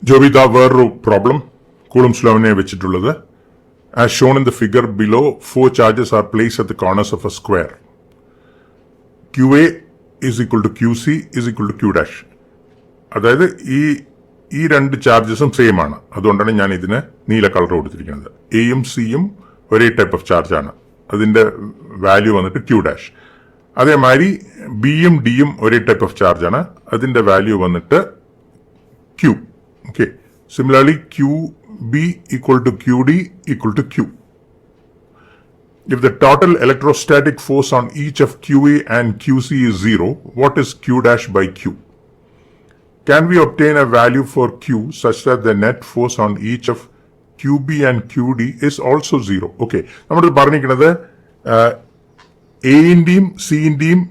ജോബിത വേറൊരു problem coulombs ലോവിനെ വെച്ചിട്ടുള്ളത്. As shown in the figure below, 4 charges are placed at the corners of a square. QA is equal to QC is equal to Q dash. അതായത് ഈ രണ്ട് ചാർജസും same ആണ്. അതുകൊണ്ടാണ് ഞാൻ ഇതിന് നീല കളർ കൊടുത്തിരിക്കുന്നത്. എയും സിയും ഒരേ ടൈപ്പ് ഓഫ് ചാർജ് ആണ്. അതിന്റെ വാല്യൂ വന്നിട്ട് Q dash. അതേമാതിരി ബിയും ഡിയും ഒരേ ടൈപ്പ് ഓഫ് ചാർജ് ആണ്. അതിന്റെ വാല്യൂ വന്നിട്ട് Q. Okay. Similarly, QB equal to QD equal to Q. If the total electrostatic force on each of QA and QC is 0, what is Q dash by Q? Can we obtain a value for Q such that the net force on each of QB and QD is also 0? Okay. നമ്മൾ പറഞ്ഞിരിക്കുന്നത് എയുടെയും സിന്റെയും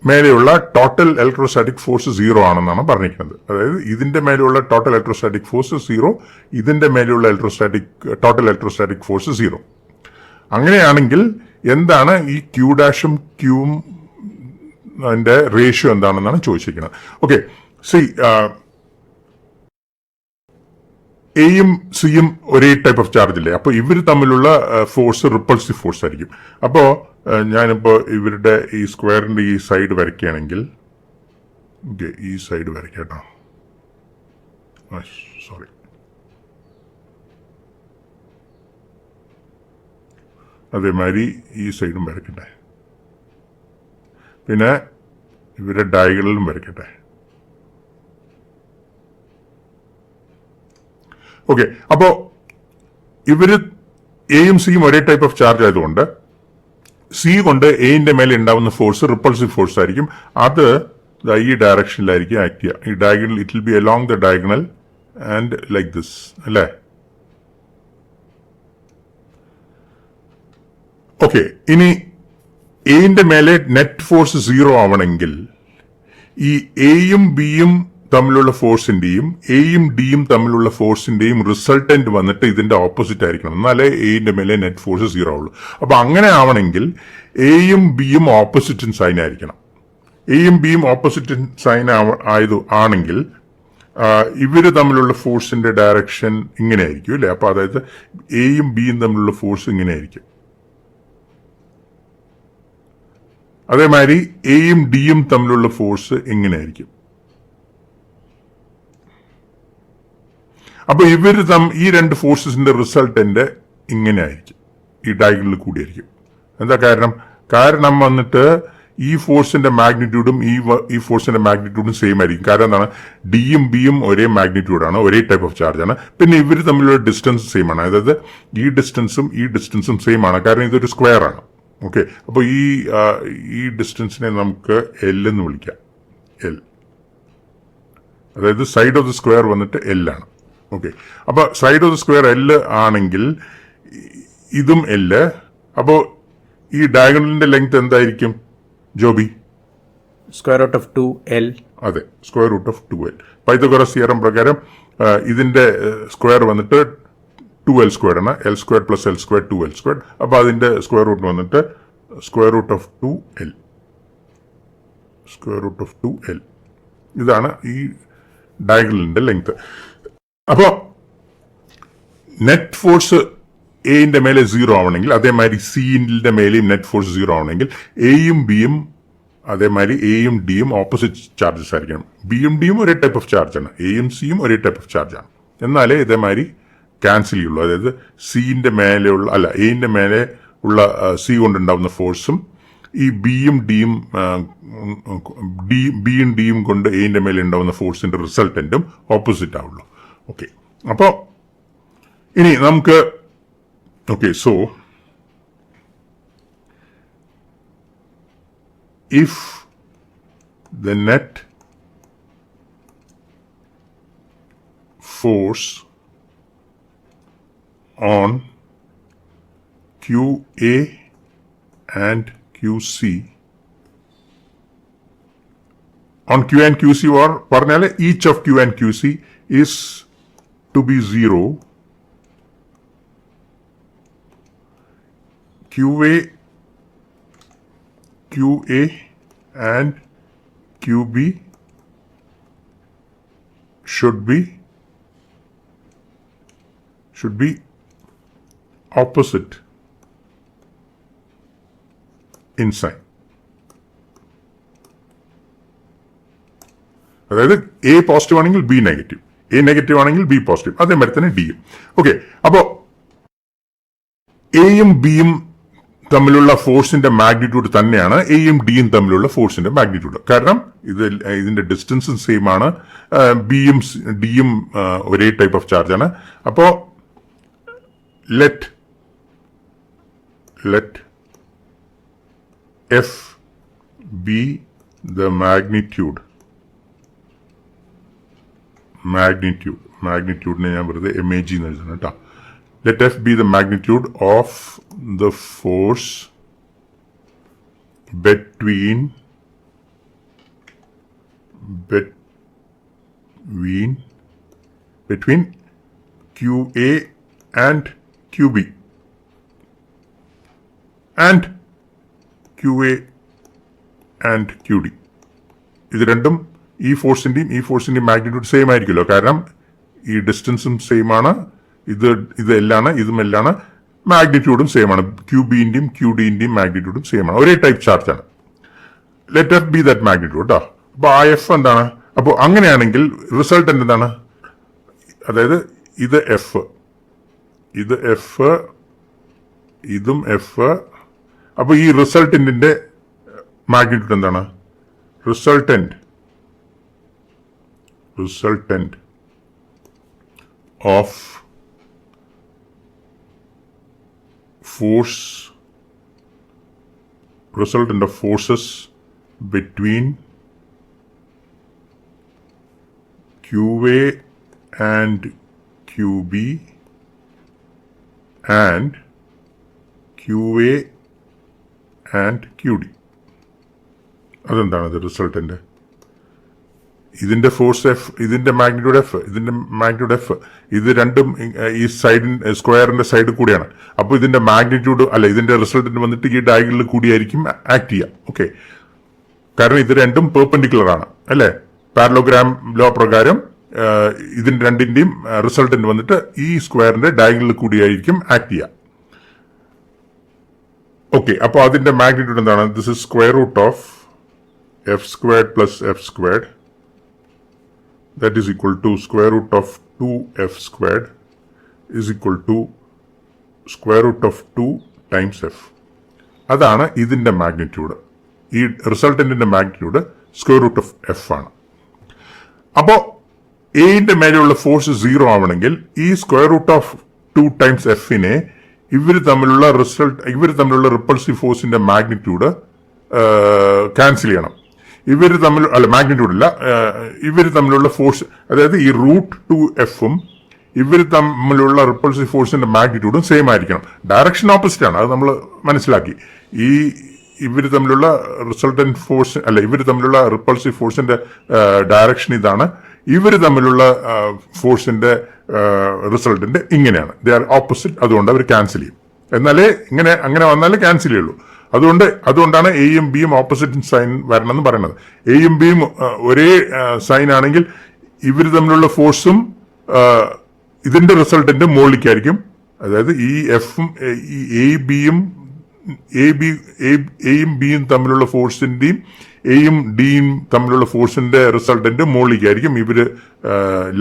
മേലെയുള്ള total electrostatic force 0 ആണെന്നാണ് പറഞ്ഞിരിക്കുന്നത്. അതായത് ഇതിന്റെ മേലെയുള്ള total electrostatic force 0, ഇതിന്റെ മേലെയുള്ള ടോട്ടൽ ഇലക്ട്രോസ്റ്റാറ്റിക് ഫോഴ്സ് 0. അങ്ങനെയാണെങ്കിൽ എന്താണ് ഈ Q ഡാഷും Qയും അതിന്റെ റേഷ്യോ എന്താണെന്നാണ് ചോദിച്ചിരിക്കുന്നത്. ഓക്കെ, സി എയും സിയും ഒരേ ടൈപ്പ് ഓഫ് ചാർജ് ഇല്ലേ? അപ്പൊ ഇവർ തമ്മിലുള്ള ഫോഴ്സ് റിപ്പൾസീവ് ഫോഴ്സ് ആയിരിക്കും. അപ്പോ ഞാനിപ്പോ ഇവരുടെ ഈ സ്ക്വയറിന്റെ ഈ സൈഡ് വരയ്ക്കുകയാണെങ്കിൽ, ഈ സൈഡ് വരയ്ക്കട്ടോ, സോറി, അതേമാതിരി ഈ സൈഡും വരയ്ക്കട്ടെ, പിന്നെ ഇവരുടെ ഡയഗണലും വരയ്ക്കട്ടെ. ഓക്കെ, അപ്പോ ഇവര് എയും സിയും ഒരേ ടൈപ്പ് ഓഫ് ചാർജ് ആയതുകൊണ്ട് സി കൊണ്ട് എന്റെ മേലെ ഉണ്ടാവുന്ന ഫോഴ്സ് റിപ്പൾസീവ് ഫോഴ്സ് ആയിരിക്കും. അത് ഈ ഡയറക്ഷനിലായിരിക്കും ആക്ട് ചെയ്യുക. ഈ diagonal it will be along the diagonal and like this, അല്ലേ? ഓക്കെ, ഇനി എന്റെ മേലെ നെറ്റ് ഫോഴ്സ് 0 ആവണമെങ്കിൽ ഈ എയും ബിയും തമ്മിലുള്ള ഫോഴ്സിന്റെയും എയും ഡിയും തമ്മിലുള്ള ഫോഴ്സിന്റെയും റിസൾട്ടന്റ് വന്നിട്ട് ഇതിന്റെ ഓപ്പോസിറ്റ് ആയിരിക്കണം. എന്നാലേ എന്റെ മേലെ നെറ്റ് ഫോഴ്സ് 0 ആവുള്ളൂ. അപ്പൊ അങ്ങനെ ആവണമെങ്കിൽ എയും ബിയും ഓപ്പോസിറ്റ് സൈൻ ആയിരിക്കണം. എയും ബിയും ഓപ്പോസിറ്റ് സൈൻ ആണെങ്കിൽ ഇവര് തമ്മിലുള്ള ഫോഴ്സിന്റെ ഡയറക്ഷൻ ഇങ്ങനെ ആയിരിക്കും, അല്ലെ? അപ്പൊ അതായത് എയും ബിയും തമ്മിലുള്ള ഫോഴ്സ് ഇങ്ങനെ ആയിരിക്കും. അതേമാതിരി എയും ഡിയും തമ്മിലുള്ള ഫോഴ്സ് ഇങ്ങനെ ആയിരിക്കും. അപ്പൊ ഈ രണ്ട് ഫോഴ്സസിന്റെ റിസൾട്ടന്റ് ഇങ്ങനെ ആയിരിക്കും, ഈ ഡയഗണലിൽ കൂടിയായിരിക്കും. എന്താ കാരണം വന്നിട്ട് ഈ ഫോഴ്സിന്റെ മാഗ്നിറ്റ്യൂഡും ഈ ഫോഴ്സിന്റെ മാഗ്നിറ്റ്യൂഡും സെയിം ആയിരിക്കും. കാരണം എന്താണ്? ഡിയും ബിയും ഒരേ മാഗ്നിറ്റ്യൂഡാണ്, ഒരേ ടൈപ്പ് ഓഫ് ചാർജ് ആണ്. പിന്നെ ഇവർ തമ്മിലുള്ള ഡിസ്റ്റൻസ് സെയിം ആണ്. അതായത് ഈ ഡിസ്റ്റൻസും സെയിം ആണ്. കാരണം ഇതൊരു സ്ക്വയർ ആണ്. ഓക്കെ, അപ്പൊ ഈ ഡിസ്റ്റൻസിനെ നമുക്ക് എൽ എന്ന് വിളിക്കാം. എൽ, അതായത് സൈഡ് ഓഫ് ദ സ്ക്വയർ വന്നിട്ട് എൽ ആണ്. ഓക്കെ, അപ്പൊ side of the square L ആണെങ്കിൽ ഇതും എല്. അപ്പോ ഈ ഡയഗണലിന്റെ ലെങ്ത് എന്തായിരിക്കും Joby? Square root of 2l. അതെ, square root of 2l. Pythagoras theorem പ്രകാരം ഇതിന്റെ സ്ക്വയർ വന്നിട്ട് 2l സ്ക്വയർ ആണ്. l square plus l square 2l square. അപ്പൊ അതിന്റെ സ്ക്വയർ റൂട്ട് വന്നിട്ട് square root of 2l. Square root of 2l. ഇതാണ് ഈ ഡയഗണലിന്റെ ലെങ്ത്. അപ്പോ നെറ്റ് ഫോഴ്സ് എന്റെ മേലെ 0 ആവണമെങ്കിൽ, അതേമാതിരി സിന്റെ മേലെയും നെറ്റ് ഫോഴ്സ് 0 ആവണമെങ്കിൽ എയും ബിയും അതേമാതിരി എയും ഡിയും ഓപ്പോസിറ്റ് ചാർജസ് ആയിരിക്കണം. ബിയും ഡിയും ഒരേ ടൈപ്പ് ഓഫ് ചാർജ് ആണ്, എയും സിയും ഒരേ ടൈപ്പ് ഓഫ് ചാർജ് ആണ്. എന്നാലേ ഇതേമാതിരി ക്യാൻസൽ ചെയ്യുള്ളൂ. അതായത് എന്റെ മേലെ ഉള്ള സി കൊണ്ടുണ്ടാവുന്ന ഫോഴ്സും ഈ ബിയും ഡിയും കൊണ്ട് എന്റെ മേലെ ഉണ്ടാവുന്ന ഫോഴ്സിന്റെ റിസൾട്ടന്റും ഓപ്പോസിറ്റ് ആവുള്ളൂ. ഓക്കെ, അപ്പോ ഇനി നമുക്ക് so if the net force on QA and QC on Q and QC or പറഞ്ഞാല് each of Q and QC is to be 0, QA and QB should be opposite in sign. അതായത് A positive ആണെങ്കിൽ B negative, A negative ആണെങ്കിൽ B positive, അതേമാതിരി തന്നെ ഡിയും. Okay, അപ്പോ എയും ബിയും തമ്മിലുള്ള ഫോഴ്സിന്റെ മാഗ്നിറ്റ്യൂഡ് തന്നെയാണ് എയും ഡിയും തമ്മിലുള്ള ഫോഴ്സിന്റെ മാഗ്നിറ്റ്യൂഡ്. കാരണം ഇതിന്റെ ഡിസ്റ്റൻസും സെയിം ആണ്, ബിയും ഡിയും ഒരേ ടൈപ്പ് ഓഫ് ചാർജ് ആണ്. അപ്പോ ലെറ്റ് എഫ് ബി ദ മാഗ്നിറ്റ്യൂഡിനെ ഞാൻ വെറുതെ MAG എന്ന് എഴുതണം കേട്ടോ. Let F be the magnitude of the force between QA and QB and QA and QD. ഇത് രണ്ടും ഈ ഫോഴ്സിന്റെയും മാഗ്നിറ്റ്യൂഡ് സെയിം ആയിരിക്കുമല്ലോ. കാരണം ഈ ഡിസ്റ്റൻസും സെയിം ആണ്, ഇതും എല്ലാണ്, മാഗ്നിറ്റ്യൂഡും സെയിം ആണ്. QBന്റെയും QDന്റെയും മാഗ്നിറ്റ്യൂഡും സെയിം ആണ്, ഒരേ ടൈപ്പ് ചാർജ് ആണ്. Let F B that magnitude കേട്ടോ. അപ്പൊ ആ എഫ് എന്താണ്? അപ്പോൾ അങ്ങനെയാണെങ്കിൽ റിസൾട്ടന്റ് എന്താണ്? അതായത് ഇത് എഫ്, ഇതും എഫ്. അപ്പൊ ഈ റിസൾട്ടന്റിന്റെ മാഗ്നിറ്റ്യൂഡ് എന്താണ്? Resultant of forces between QA and QB and QA and QD. അതെന്താണ് റിസൾട്ടന്റ്? ഇതിന്റെ ഫോഴ്സ് എഫ്, ഇതിന്റെ മാഗ്നിറ്റ്യൂഡ് എഫ്, ഇത് രണ്ടും ഈ സ്ക്വയറിന്റെ സൈഡിൽ കൂടിയാണ്. അപ്പോൾ ഇതിന്റെ മാഗ്നിറ്റ്യൂഡ് ഇതിന്റെ റിസൾട്ടന്റ് വന്നിട്ട് ഈ ഡയഗണലിൽ കൂടിയായിരിക്കും ആക്ട് ചെയ്യുക. ഓക്കെ, കാരണം ഇത് രണ്ടും പെർപെൻഡിക്കുലർ ആണ് അല്ലെ? പാരലോഗ്രാം ലോ പ്രകാരം ഇതിന്റെ രണ്ടിന്റെയും റിസൾട്ടന്റ് വന്നിട്ട് ഈ സ്ക്വയറിന്റെ ഡയഗണലിൽ കൂടിയായിരിക്കും ആക്ട് ചെയ്യുക. ഓക്കെ, അപ്പോൾ അതിന്റെ മാഗ്നിറ്റ്യൂഡ് എന്താണ്? This is square root of F squared plus F squared, that is equal to square root of 2f squared is equal to square root of 2 times f. അതാണ് ഇതിന്റെ മാഗ്നിറ്റ്യൂഡ്. ഈ റിസൾട്ടന്റിന്റെ magnitude square root of f ആണ്. അപ്പോ എന്റെ മേലെയുള്ള force 0 ആവണമെങ്കിൽ ഈ സ്ക്വയർ റൂട്ട് ഓഫ് 2 ടൈംസ് എഫിനെ ഇവർ തമ്മിലുള്ള റിപ്പൾസീവ് ഫോഴ്സിന്റെ മാഗ്നിറ്റ്യൂഡ് ക്യാൻസൽ ചെയ്യണം. ഇവർ തമ്മിലുള്ള ഫോഴ്സ്, അതായത് ഈ റൂട്ട് 2f ഇവർ തമ്മിലുള്ള റിപ്പൾസീവ് ഫോഴ്സിന്റെ മാഗ്നിറ്റ്യൂഡും സെയിം ആയിരിക്കണം. ഡയറക്ഷൻ ഓപ്പോസിറ്റ് ആണ്, അത് നമ്മൾ മനസ്സിലാക്കി. ഇവർ തമ്മിലുള്ള റിസൾട്ടന്റ് ഫോഴ്സ് ഇവർ തമ്മിലുള്ള റിപ്പൾസീവ് ഫോഴ്സിന്റെ ഡയറക്ഷൻ ഇതാണ്. ഇവർ തമ്മിലുള്ള ഫോഴ്സിന്റെ റിസൾട്ടന്റ് ഇങ്ങനെയാണ്. ദേ ആർ ഓപ്പോസിറ്റ്, അതുകൊണ്ട് അവർ ക്യാൻസൽ ചെയ്യും. എന്നാലേ അങ്ങനെ വന്നാലേ ക്യാൻസൽ ചെയ്യുള്ളൂ. അതുകൊണ്ടാണ് എയും ബിയും ഓപ്പോസിറ്റ് സൈൻ വരണം എന്ന് പറയുന്നത്. എയും ബിയും ഒരേ സൈൻ ആണെങ്കിൽ ഇവർ തമ്മിലുള്ള ഫോഴ്സും ഇതിന്റെ റിസൾട്ടന്റ് മുകളിലേക്കായിരിക്കും. അതായത് ഈ എഫും ഈ എയും ബിയും തമ്മിലുള്ള ഫോഴ്സിന്റെയും എയും ഡിയും തമ്മിലുള്ള ഫോഴ്സിന്റെ റിസൾട്ടന്റ് മുകളിലേക്കായിരിക്കും ഇവര്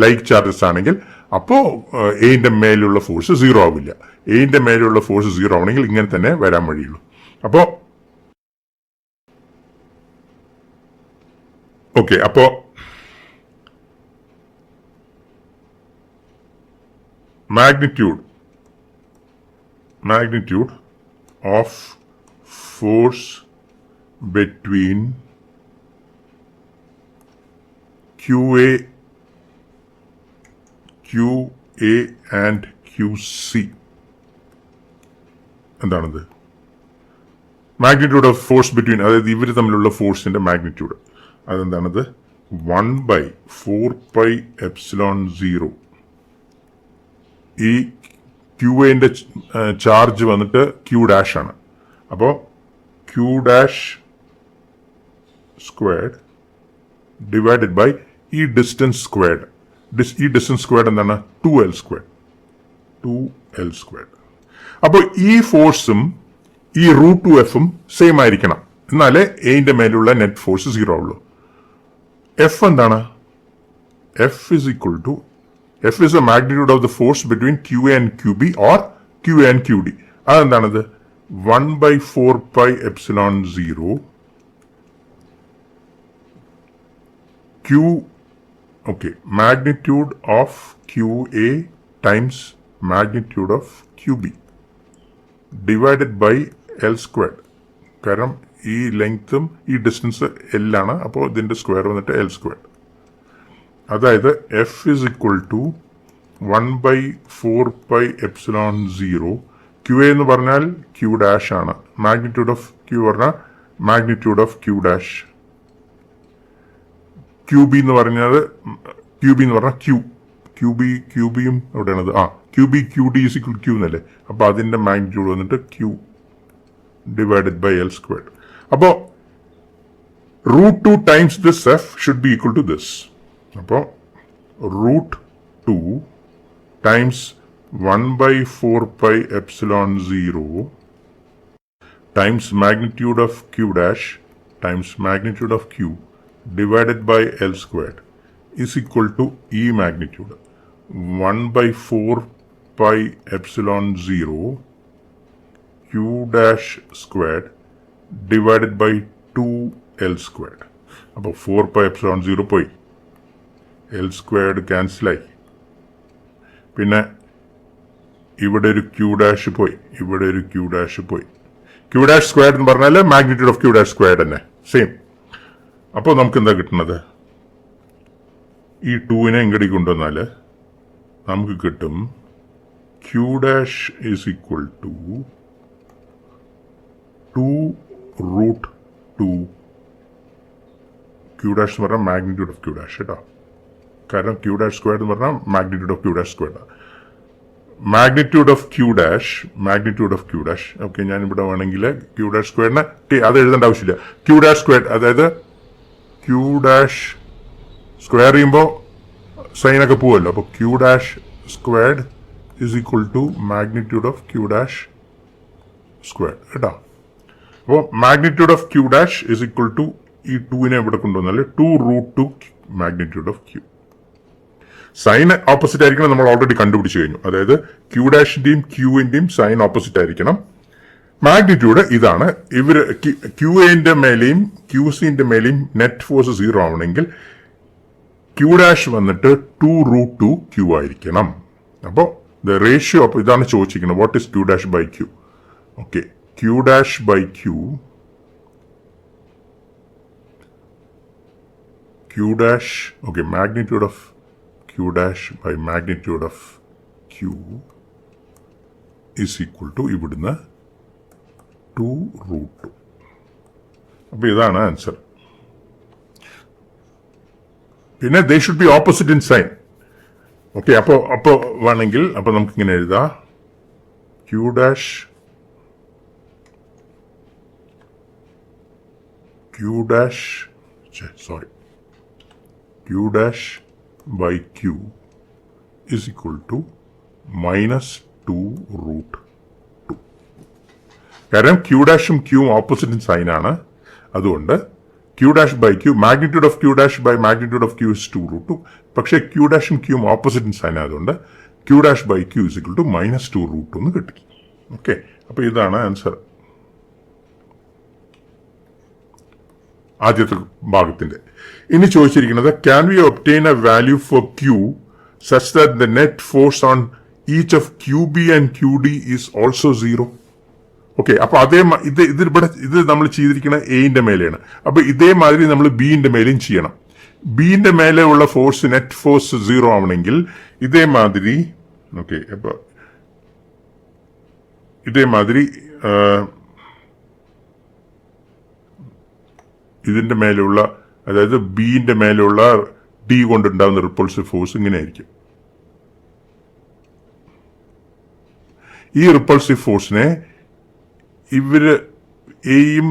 ലൈക്ക് ചാർജസ് ആണെങ്കിൽ. അപ്പോ എന്റെ മേലുള്ള ഫോഴ്സ് 0 ആവില്ല. എന്റെ മേലുള്ള ഫോഴ്സ് 0 ആവണമെങ്കിൽ ഇങ്ങനെ തന്നെ വരാൻ വഴിയുള്ളൂ. അപ്പോ magnitude of force between QA and QC എന്താണത്? മാഗ്നിറ്റ്യൂഡ് ഓഫ് ഫോഴ്സ് ബിറ്റ്വീൻ, അതായത് ഇവർ തമ്മിലുള്ള ഫോഴ്സിന്റെ മാഗ്നിറ്റ്യൂഡ് അതെന്താണത്? 1/4πε0. ഈ QAന്റെ ചാർജ് വന്നിട്ട് Q' ആണ്. അപ്പോൾ Q' സ്ക്വയർഡ് ഡിവൈഡഡ് ബൈ ഈ ഡിസ്റ്റൻസ് സ്ക്വയർഡ്. ഈ ഡിസ്റ്റൻസ് സ്ക്വയർഡ് എന്താണ് 2L സ്ക്വയർഡ്. 2L squared. അപ്പോൾ ഈ ഫോഴ്സും ഈ √2F സെയിം ആയിരിക്കണം, എന്നാലേ എന്റെ മേലുള്ള നെറ്റ് ഫോഴ്സ് 0 ആവുള്ളൂ. എഫ് എന്താണ്? F is the magnitude of the force between QA and QB or QA and QD. അതെന്താണത്? 1/4πε0 magnitude of QA times magnitude of QB divided by L squared. കാരണം ഈ ലെങ്ത്തും ഈ ഡിസ്റ്റൻസ് L ആണ്, അപ്പോൾ ഇതിന്റെ square വന്നിട്ട് L സ്ക്വയർഡ്. അതായത് f is equal to 1/4πε0. Q a എന്ന് പറഞ്ഞാൽ ക്യൂ ഡാഷ് ആണ്, മാഗ്നിറ്റ്യൂഡ് ഓഫ് ക്യൂ പറഞ്ഞാൽ magnitude of Q dash. Q b എന്ന് പറഞ്ഞാൽ ക്യൂ ബിയും എവിടെയാണത്? Q b q d is equal q എന്നല്ലേ, അപ്പൊ അതിന്റെ മാഗ്നിറ്റ്യൂഡ് വന്നിട്ട് q divided by L squared. അപ്പോ √2 times this f should be equal to this. അപ്പോൾ √2 times 1/4πε0 times magnitude of Q dash times magnitude of q divided by L squared is equal to ഈ magnitude 1/4πε0 q dash squared divided by 2L squared. അപ്പോൾ 4πε0 പോയി, L squared ക്യാൻസലായി. പിന്നെ ഇവിടെ ഒരു Q dash പോയി, ഇവിടെ ഒരു ക്യൂ ഡാഷ് പോയി. ക്യൂ ഡാഷ് സ്ക്വയർഡ് എന്ന് പറഞ്ഞാൽ magnitude of Q dash squared തന്നെ സെയിം. അപ്പോൾ നമുക്ക് എന്താ കിട്ടുന്നത്? ഈ 2നെ ഇങ്ങോട്ട് കൊണ്ടുവന്നാൽ നമുക്ക് കിട്ടും Q dash is equal to 2√2. Q dash എന്ന് പറഞ്ഞാൽ മാഗ്നിറ്റ്യൂഡ് ഓഫ് ക്യൂ ഡാഷ് കേട്ടോ, കാരണം ക്യൂ ഡാഷ് സ്ക്വയർഡ് എന്ന് പറഞ്ഞാൽ magnitude of Q dash squared. Magnitude of Q dash okay, ഞാൻ ഇവിടെ വേണമെങ്കിൽ ക്യൂ ഡാഷ് സ്ക്വയറിനെ അത് എഴുതേണ്ട ആവശ്യമില്ല. ക്യൂ ഡാഷ് സ്ക്വയർഡ്, അതായത് ക്യൂ ഡാഷ് സ്ക്വയർ ചെയ്യുമ്പോൾ സൈനൊക്കെ പോവല്ലോ, അപ്പോൾ Q dash squared is equal to magnitude of Q dash squared കേട്ടോ. അപ്പോൾ magnitude of Q dash is equal to ഈ 2നെ ഇവിടെ കൊണ്ടുവന്നാൽ 2√2 magnitude of Q. Sign opposite ആയിരിക്കണം, നമ്മൾ ഓൾറെഡി കണ്ടുപിടിച്ചു കഴിഞ്ഞു. അതായത് ക്യൂ ഡാഷിന്റെയും ക്യൂവിന്റെയും സൈൻ ഓപ്പോസിറ്റ് ആയിരിക്കണം. മാഗ്നിറ്റ്യൂഡ് ഇതാണ്. ഇവര് ക്യൂ എന്റെ മേലെയും ക്യൂ സിന്റെ മേലെയും നെറ്റ് ഫോഴ്സ് 0 ആവണമെങ്കിൽ ക്യൂ ഡാഷ് വന്നിട്ട് 2√2 ക്യൂ ആയിരിക്കണം. അപ്പോൾ ദ റേഷ്യോ, അപ്പോൾ ഇതാണ് ചോദിച്ചിരിക്കുന്നത്, what is Q dash by Q. Okay, Q dash by Q, magnitude of Q dash by magnitude of Q is equal to ഇവിടുന്ന് 2√2. അപ്പൊ ഇതാണ് ആൻസർ. പിന്നെ they should be opposite in sign. Okay, അപ്പോ വേണമെങ്കിൽ അപ്പൊ നമുക്ക് ഇങ്ങനെ എഴുതാം, Q dash by Q is equal to -2√2. കാരണം ക്യൂ ഡാഷും ക്യൂവും ഓപ്പോസിറ്റ് സൈൻ ആണ്. അതുകൊണ്ട് Q dash by Q, magnitude of Q dash by magnitude of Q is 2√2. പക്ഷേ ക്യൂ ഡാഷും ക്യൂവും ഓപ്പോസിറ്റ് സൈൻ ആയതുകൊണ്ട് Q dash by Q is equal to -2√2 എന്ന് കിട്ടി. ഓക്കെ, അപ്പൊ ഇതാണ് ആൻസർ ആദ്യത്തെ ഭാഗത്തിന്റെ. ഇനി ചോദിച്ചിരിക്കുന്നത്, can we obtain a value for Q such that the net force on each of Q B and Q D is also 0. Okay, അപ്പൊ ഇത് നമ്മൾ ചെയ്തിരിക്കുന്ന എന്റെ മേലെയാണ്. അപ്പൊ ഇതേമാതിരി നമ്മൾ ബിന്റെ മേലെയും ചെയ്യണം. ബിന്റെ മേലെ ഉള്ള ഫോഴ്സ്, നെറ്റ് ഫോഴ്സ് 0 ആവണമെങ്കിൽ ഇതേമാതിരി അപ്പൊ ഇതേമാതിരി ഇതിന്റെ മേലുള്ള, അതായത് ബിന്റെ മേലുള്ള ഡി കൊണ്ടുണ്ടാകുന്ന റിപ്പൾസീവ് ഫോഴ്സ് ഇങ്ങനെയായിരിക്കും. ഈ റിപ്പൾസീവ് ഫോഴ്സിനെ ഇവര് എയും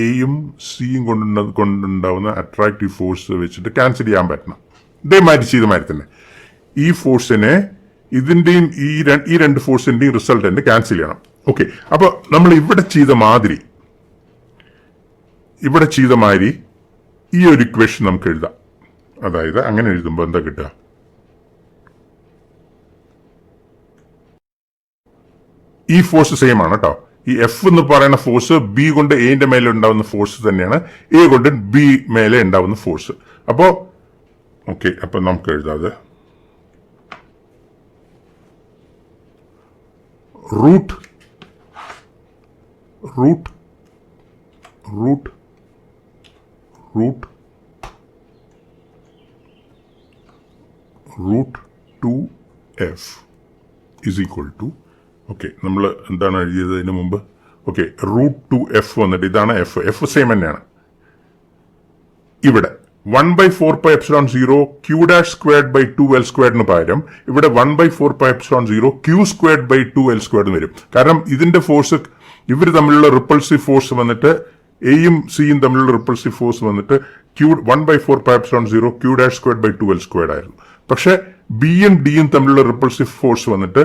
എയും സിയും കൊണ്ടുണ്ടാവുന്ന അട്രാക്റ്റീവ് ഫോഴ്സ് വെച്ചിട്ട് ക്യാൻസൽ ചെയ്യാൻ പറ്റണം. ഇതേമാതിരി ചെയ്ത മാതിരി തന്നെ ഈ ഫോഴ്സിനെ ഇതിന്റെയും ഈ രണ്ട് ഫോഴ്സിന്റെയും റിസൾട്ടന്റ് ക്യാൻസൽ ചെയ്യണം. ഓക്കെ, അപ്പൊ നമ്മൾ ഇവിടെ ചെയ്ത മാതിരി ഈ ഒരു ഇക്വേഷൻ നമുക്ക് എഴുതാം. അതായത് അങ്ങനെ എഴുതുമ്പോൾ എന്താ കിട്ടുക? ഈ ഫോഴ്സ് സെയിം ആണ് കേട്ടോ. ഈ എഫ് എന്ന് പറയുന്ന ഫോഴ്സ് ബി കൊണ്ട് എന്റെ മേലെ ഉണ്ടാവുന്ന ഫോഴ്സ് തന്നെയാണ് എ കൊണ്ട് ബി മേലെ ഉണ്ടാവുന്ന ഫോഴ്സ്. അപ്പോ ഓക്കെ, അപ്പൊ നമുക്ക് എഴുതാതെ root root root root root 2f is equal to, okay, നമ്മൾ എന്താണ് എഴുതിയത് ഇതിന് മുമ്പ്? ഓക്കെ, റൂട്ട് 2f വന്നിട്ട് ഇതാണ് എഫ് സെയിം തന്നെയാണ്. ഇവിടെ 1/4πε0 q'²2l² പകരം ഇവിടെ 1/4πε0 q²2l² വരും. കാരണം ഇതിന്റെ ഫോഴ്സ്, ഇവർ തമ്മിലുള്ള റിപ്പൾസീവ് ഫോഴ്സ് വന്നിട്ട് എയും സിയും തമ്മിലുള്ള റിപ്പൾസീവ് ഫോഴ്സ് വന്നിട്ട് 1/4πε0 q'²2l² ആയിരുന്നു. പക്ഷെ ബിയും ഡിയും തമ്മിലുള്ള റിപ്പൾസീവ് ഫോഴ്സ് വന്നിട്ട്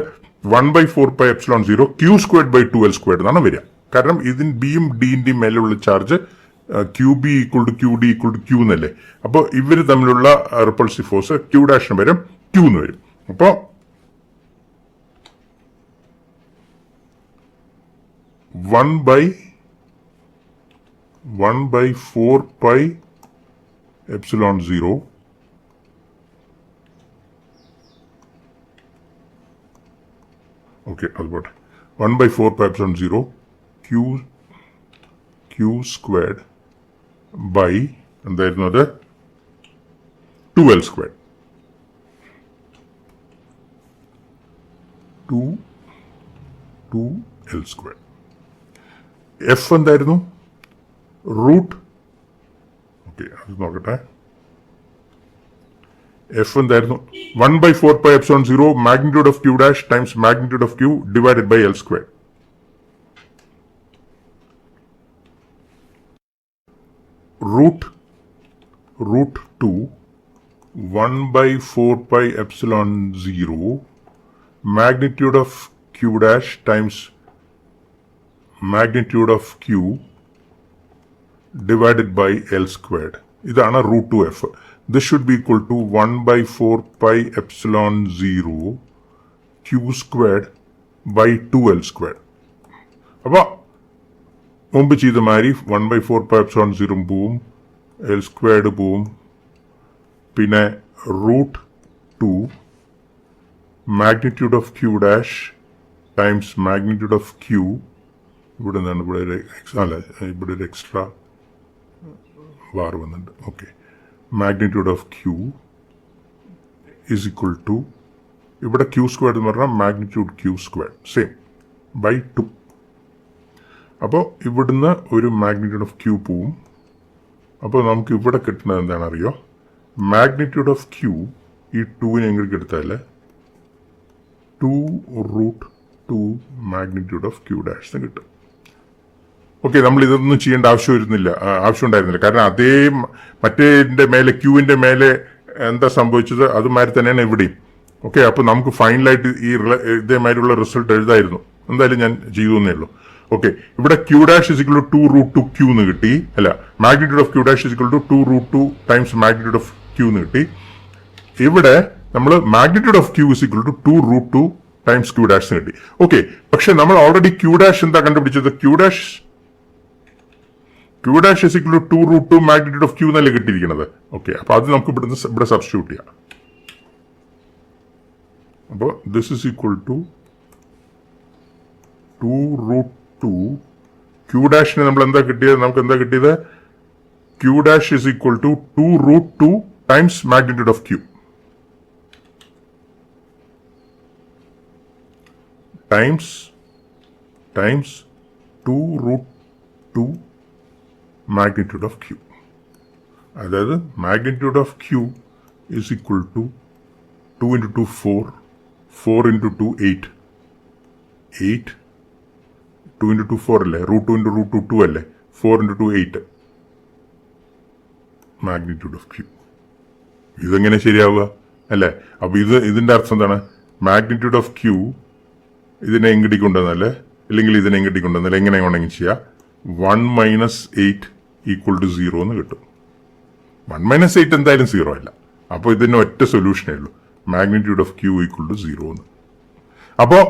1/4πε0 q²2l² എന്നാണ് വരിക. കാരണം ഇതിന് ബിയും ഡിന്റെയും മേലുള്ള ചാർജ് QB = QD = Q എന്നല്ലേ. അപ്പൊ ഇവര് തമ്മിലുള്ള റിപ്പൾസീവ് ഫോഴ്സ് Q' വരും, Q എന്ന് വരും. അപ്പോ 1/4πε0 ഓക്കെ, അതുപോട്ടെ, 1/4πε0 q² ബൈ എന്തായിരുന്നു അത്? 2l². 2l². എഫ് എന്തായിരുന്നു? റൂട്ട്, ഓക്കെ, അത് നോക്കട്ടെ. എഫ് എന്തായിരുന്നു? 1/4πε0 magnitude of Q' times magnitude of Q divided by l². Root 2 1/4πε0 magnitude of Q' times magnitude of Q divided by l². ഇതാണ് root 2f. This should be equal to 1/4πε0 q² by 2l². അപ്പൊ മുമ്പ് ചെയ്ത മാതിരി 1/4πε0 പോവും, l² പോവും, പിന്നെ root 2 magnitude of Q' times magnitude of Q. ഇവിടെ നിന്നാണ് ഇവിടെ ഒരു എക്സ്ട്രാ വാർ വന്നിട്ടുണ്ട്. Okay, magnitude of Q is equal to, ഇവിടെ Q² എന്ന് പറഞ്ഞാൽ മാഗ്നിറ്റ്യൂഡ് Q² സെയിം ബൈ 2. അപ്പോൾ ഇവിടുന്ന് ഒരു മാഗ്നിറ്റ്യൂഡ് ഓഫ് Q പോവും. അപ്പോൾ നമുക്ക് ഇവിടെ കിട്ടുന്നത് എന്താണ് അറിയോ? മാഗ്നിറ്റ്യൂഡ് ഓഫ് Q ഈ 2നെ എങ്ങനെ എടുത്താൽ 2√2 മാഗ്നിറ്റ്യൂഡ് ഓഫ് Q' കിട്ടും. ഓക്കെ, നമ്മൾ ഇതൊന്നും ചെയ്യേണ്ട ആവശ്യമുണ്ടായിരുന്നില്ല. കാരണം അതേ മറ്റേതിന്റെ മേലെ Qന്റെ മേലെ എന്താ സംഭവിച്ചത് അതുമാതിരി തന്നെയാണ് ഇവിടെയും. ഓക്കെ, അപ്പൊ നമുക്ക് ഫൈനലായിട്ട് ഈ ഇതേമാതിരിയുള്ള റിസൾട്ട് എഴുതായിരുന്നു. എന്തായാലും ഞാൻ ചെയ്തു എന്നേ ഉള്ളൂ. ഓക്കെ, ഇവിടെ Q' is equal to 2√2Q എന്ന് കിട്ടി. അല്ല, magnitude of Q' is equal to 2√2 times magnitude of Q എന്ന് കിട്ടി. ഇവിടെ നമ്മൾ magnitude of Q is equal to 2√2 times Q' എന്ന് കിട്ടി. ഓക്കെ, പക്ഷെ നമ്മൾ ഓൾറെഡി Q' എന്താ കണ്ടുപിടിച്ചത്? Q' is equal to 2√2 magnitude of Q എന്നല്ലേ കിട്ടിയിരിക്കുന്നത്. ഓക്കെ, അപ്പൊ അത് നമുക്ക് ഇവിടെ സബ്സ്റ്റിറ്റ്യൂട്ട് ചെയ്യാം. അപ്പോൾ this is equal to 2√2 Q' നമ്മൾ എന്താ കിട്ടിയത്? നമുക്ക് എന്താ കിട്ടിയത്? Q' is equal to 2√2 times magnitude of Q times 2√2 magnitude of Q. അതായത് magnitude of Q is equal to 2 into 2 4, 4 into 2 8, 8, 2 into 2 4 അല്ലേ, √2 into √2 2 അല്ലേ, 4 into 2 8 മാഗ്നിറ്റ്യൂഡ് ഓഫ് ക്യൂ. ഇതെങ്ങനെ ശരിയാവുക അല്ലേ? അപ്പോൾ ഇതിൻ്റെ അർത്ഥം എന്താണ്? മാഗ്നിറ്റ്യൂഡ് ഓഫ് ക്യൂ ഇതിനെ എങ്ങോട്ടി കൊണ്ടുവന്നല്ലേ, അല്ലെങ്കിൽ ഇതിനെ എങ്ങോട്ടി കൊണ്ടുവന്നല്ലേ, എങ്ങനെ വേണമെങ്കിൽ ചെയ്യാം. 1 minus 8 equal to 0 എന്ന് കിട്ടും. 1 minus 8 എന്തായാലും 0 അല്ല. അപ്പോൾ ഇതിന് ഒറ്റ സൊല്യൂഷനേ ഉള്ളൂ, magnitude of Q equal to 0 എന്ന്. അപ്പോൾ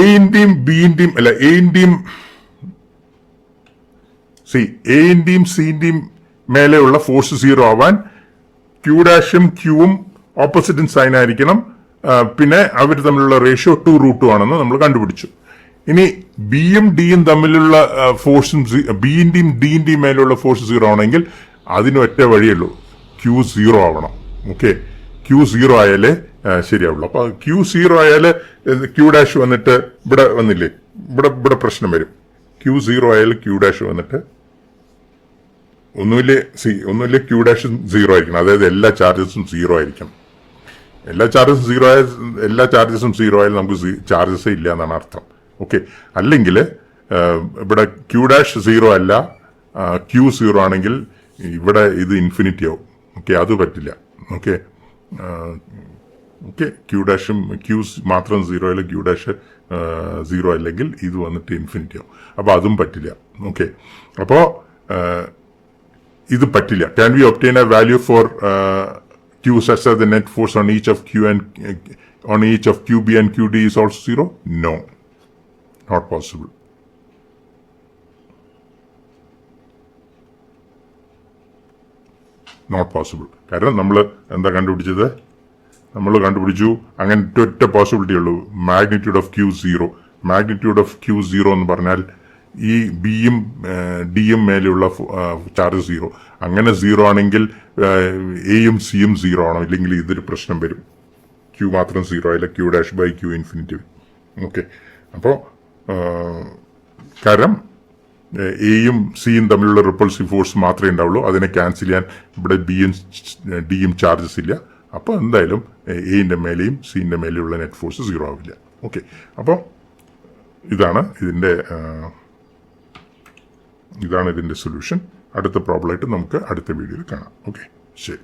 എൻ്റെയും ബിന്റെയും അല്ല എൻ്റെയും സിന്റെയും മേലെയുള്ള ഫോഴ്സ് 0 ആവാൻ ക്യൂ ഡാഷും ക്യൂവും ഓപ്പോസിറ്റ് സൈൻ ആയിരിക്കണം. പിന്നെ അവർ തമ്മിലുള്ള റേഷ്യോ 2√2 ആണെന്ന് നമ്മൾ കണ്ടുപിടിച്ചു. ഇനി ബിയും ഡിയും തമ്മിലുള്ള ഫോഴ്സും ബിന്റെയും ഡിന്റെയും മേലുള്ള ഫോഴ്സ് 0 ആണെങ്കിൽ അതിന് ഒറ്റ വഴിയുള്ളൂ, ക്യൂ 0 ആവണം. ഓക്കെ, ക്യൂ 0 ആയാലേ ശരിയാവുള്ളൂ. അപ്പൊ ക്യൂ 0 ആയാല് ക്യൂ ഡാഷ് വന്നിട്ട് ഇവിടെ വന്നില്ലേ, ഇവിടെ പ്രശ്നം വരും. ക്യൂ 0 ആയാലും ക്യൂ ഡാഷ് വന്നിട്ട് ഒന്നുമില്ലേ ക്യൂ ഡാഷ് 0 ആയിരിക്കണം. അതായത് എല്ലാ ചാർജസും 0 ആയിരിക്കണം. എല്ലാ ചാർജസും 0 ആയാലും നമുക്ക് ചാർജസ് ഇല്ല എന്നാണ് അർത്ഥം. ഓക്കെ, അല്ലെങ്കിൽ ഇവിടെ ക്യൂ ഡാഷ് 0 അല്ല, ക്യൂ 0 ആണെങ്കിൽ ഇവിടെ ഇത് ഇൻഫിനിറ്റി ആവും. ഓക്കെ, അത് പറ്റില്ല. ഓക്കെ, ക്യൂ ഡാഷും ക്യൂ മാത്രം 0 ആയാലും ക്യൂ ഡാഷ് 0 അല്ലെങ്കിൽ ഇത് വന്നിട്ട് ഇൻഫിനിറ്റി ആവും. അപ്പോൾ അതും പറ്റില്ല. ഓക്കെ, അപ്പോൾ ഇത് പറ്റില്ല. Can we obtain a value for Q such that the net force on each of QB and QD is also 0? No, not possible. Not possible. കാരണം നമ്മൾ എന്താ കണ്ടുപിടിച്ചത്? നമ്മൾ കണ്ടുപിടിച്ചു അങ്ങനത്തെ ഒറ്റ പോസിബിലിറ്റി ഉള്ളൂ, magnitude of Q 0. Magnitude of Q 0 എന്ന് പറഞ്ഞാൽ ഈ ബിയും ഡിയും മേലെയുള്ള ചാർജ് 0. അങ്ങനെ 0 ആണെങ്കിൽ എയും സിയും 0 ആണോ, ഇല്ലെങ്കിൽ ഇതൊരു പ്രശ്നം വരും. ക്യൂ മാത്രം 0 ആയില്ല, Q dash by Q infinity വരും. ഓക്കെ, അപ്പോൾ കാരണം എയും സിയും തമ്മിലുള്ള റിപ്പൾസീവ് ഫോഴ്സ് മാത്രമേ ഉണ്ടാവുള്ളൂ. അതിനെ ക്യാൻസൽ ചെയ്യാൻ ഇവിടെ ബിയും ഡിയും ചാർജസ് ഇല്ല. അപ്പോൾ എന്തായാലും എന്റെ മേലെയും സിന്റെ മേലെയുള്ള നെറ്റ് ഫോഴ്സ് 0 ആവില്ല. ഓക്കെ, അപ്പോൾ ഇതാണ് ഇതിന്റെ സൊല്യൂഷൻ. അടുത്ത പ്രോബ്ലമായിട്ട് നമുക്ക് അടുത്ത വീഡിയോയിൽ കാണാം. ഓക്കെ, ശരി.